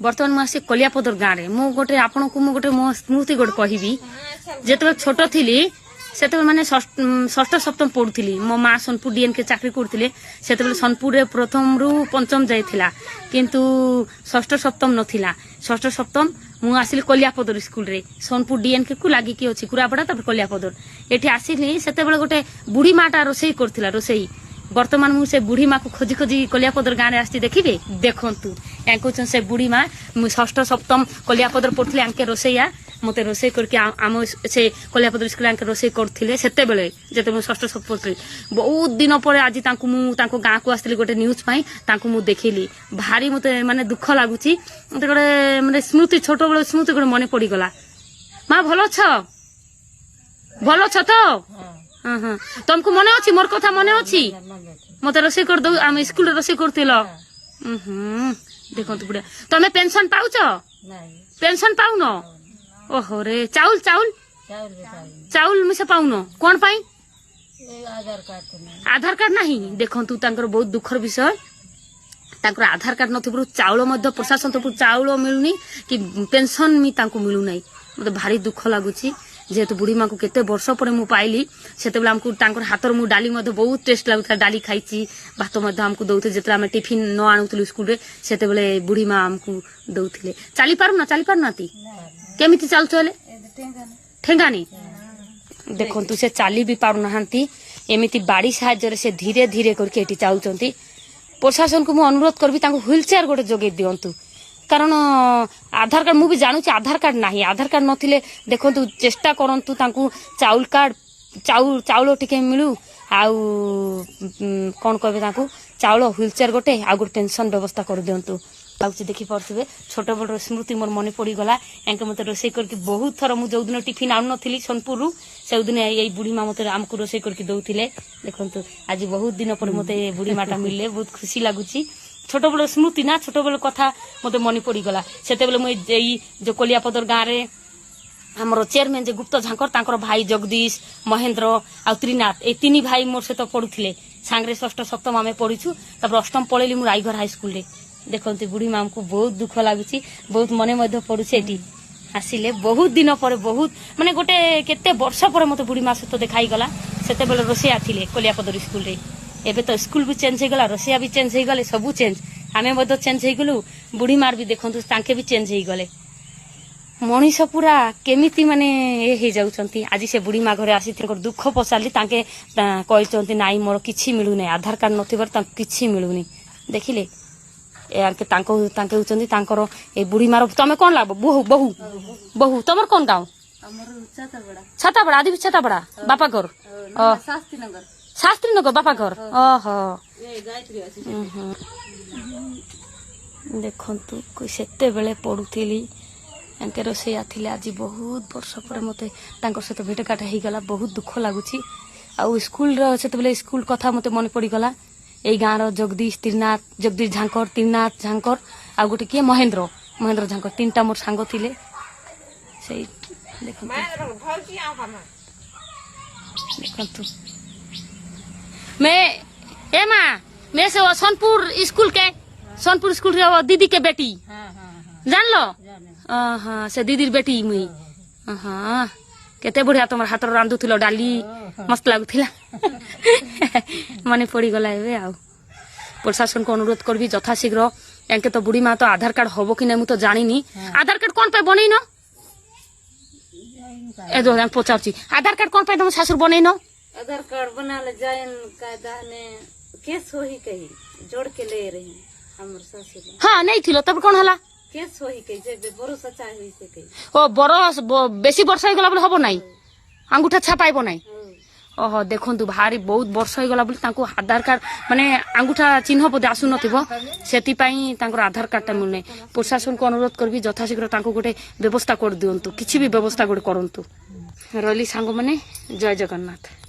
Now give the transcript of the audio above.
बर्तमान मुझे कलियापदर गाँव में मु गोटे आपन को गोटे मो स्मृति गोटे कहबी जिते छोट थी से मैंने षष्ठ सप्तम पढ़ुली मो माँ सोनपुर डीएन के चाकरी करते से सोनपुर रे प्रथम रु पंचम जाइला किंतु षष्ठ सप्तम नथिला षष्ठ सप्तम मु आसिली कलियापदर स्कूल रे सोनपुर डीएन के लागिकी अच्छी कुरापड़ा तब कलियापदर एठी आसिली सेते बेले गोटे बुढ़ी माटा रोसई करथिला रोसई बर्तमान मुझे बुढ़ी माँ को खोजी खोजी कलियापदर गाँव में आसी देखिए देखु या से बुढ़ी माँ मुझे षष्ठ सप्तम कलियापदर पढ़ुली आंके रोसैया मत रोसई करके आम से कलियापदर स्कूल आंके रोसई करते से बेले जिते मुझे षष्ठ सप्तम पढ़ुली बहुत दिन पर आज गाँव को आसती गोटे न्यूज मुझे देखली भारी मत माने दुख लगुच मत गोटे माने स्मृति छोट बेल स्मृति गोटे मन पड़गला माँ भल अच्छ तो हाँ हाँ तुमको मन अच्छी मोर कथा मन अच्छी मत रोसई कर दो आम स्कूल रोसई करथिल देखो बुढ़ा तुम पेंशन पाउच पेंशन पाउन ओहो रे चाउल चाउल चाउल मिसे पाउन कौन पाई आधार कार्ड नहीं देखु बहुत दुखर विषय आधार कार्ड नथिबुरु चाउल मध्य प्रशासन तरफ चाउल मिलुनी कि पेंशन भी मिलू ना मत भारी दुख लगुच जेहेतु बुढ़ी माँ को केते वर्ष पर मु पाइली से हाथर मु डाली बहुत टेस्ट लगुता डाली खाई भात आमको दौते जिते आम टिफिन न आणुलु स्कूल से बुढ़ी माँ आमको दौले चली पारुना केमी चलुले ठेंगानी देखु से चली भी पारुना एमती बाड़ी साहाय्य से धीरे धीरे करके चलुंट प्रशासन को मु अनुरोध करी व्हील चेयर गोटे जोगे दिंतु कारण आधार कार्ड मुझे जानूँ आधार कार्ड नहीं आधार कार्ड नथिले देखु चेष्टा करंतु चाउल कार्ड चाउल टिके मिलू आउ कौन कहे चाउल व्हील चेयर गोटे आ गोटे पेंशन व्यवस्था कर दिंतु देखी पारे छोट बड़ स्मृति मोर मन पड़गला एंके मत रोसई करके बहुत थर मुझे जो दिन टिफिन आनु नी सोनपुर से दिन यही बुढ़ी माँ मत आमको रोसई करके दौले देखु आज बहुत दिन पर मत बुढ़ी माटा मिलले बहुत खुशी लगुच छोट बड़ स्मृति ना छोट बड़ कथा मत मन पड़गला से मुझे जो कलियापदर गाँव में आमर चेयरमैन जे गुप्त झांकर भाई जगदीश महेंद्र आ त्रिनाथ ये तीन भाई मोर सहित पढ़ुले सांगे षष्ठ सप्तम आम पढ़ीछु तब अष्टम पढ़ेली मु रायघर हाईस्कल रे देखते बुढ़ी माँ को बहुत दुख लगुच बहुत मन पड़ुचे ये आसिले बहुत दिन पर बहुत माने गोटे केते वर्ष पर मत बुढ़ी माँ सहित देखाई गला सेते बेले रोसैया थिले कलियापदर स्कूल रे एबे तो स्कूल भी चेंज हो गला रोसैया भी चेंज हो गले सब चेंज आमे चेंज हो गलु बुढ़ी मार भी देखु तांके भी चेंज हो गले मनीष पूरा केमिति माने ये जाउछंती आज से बुढ़ी माँ घरे आसी दुख पचारि तांके कहते नाई मोर किछि मिलुनी आधार कार्ड नथिबार किछि मिलुनी देखिले यारके तांके होचंती तांकर ए बुढ़ी मार तमे कोन लागबो बहु बहु बहु तमर कोन गाँव छाताबड़ा आदि छाताबड़ा बापा घर शास्त्री नगर बापा घर ओहो देखु सेते बेले पढ़ुली एंके रोसैया थिले आज बहुत वर्ष पर मते सहित भेटघाट हो गला बहुत दुख लगुच आउ स्कूल से स्कूल कथा मते मन पड़गला यही गाँव जगदीश झांकर त्रिनाथ झांकर आ गोटे किए महेंद्र झांकर तीनटा मोर सांग थिले से देखु मैं से सोनपुर स्कूल रे दीदी के बेटी जान लो हाँ से दीदी बेटी मुई हाँ केते बढ़िया तुम हाथ रांधु थिलो डाली मस्त लगुला मन पड़गला ए आ प्रशासन को अनुरोध करबी यथाशीघ्र एंके तो बुढ़ी माँ तो आधार कार्ड हम कि नहीं तो जानी आधार कार्ड कौन पे बनईन ए जो पचार आधार कार्ड कौन पे तुम शाशुर बनईन आधार कार्ड बनाले जायन कायदा ने केस होही कही जोड़ के ले रही हमर ससुर हाँ नहीं थिलो तब कौन हला केस होही कही जे बरस चाहे होई से कही ओ बरस बेसी वर्ष हो गला बोले हबो नाही अंगूठा छापाइबो नाही ओहो देखंतु भारी बहुत वर्ष हो गला बोले तांको आधार कार्ड माने अंगूठा चिन्ह पदे आसु नथिबो सेति पई तांकर आधार कार्डटा मिलने प्रशासन को अनुरोध करबी यथाशीघ्र तांको गोटे व्यवस्था कर दियंतु किछि भी व्यवस्था गोटे करंतु रली सांग माने जय जगन्नाथ।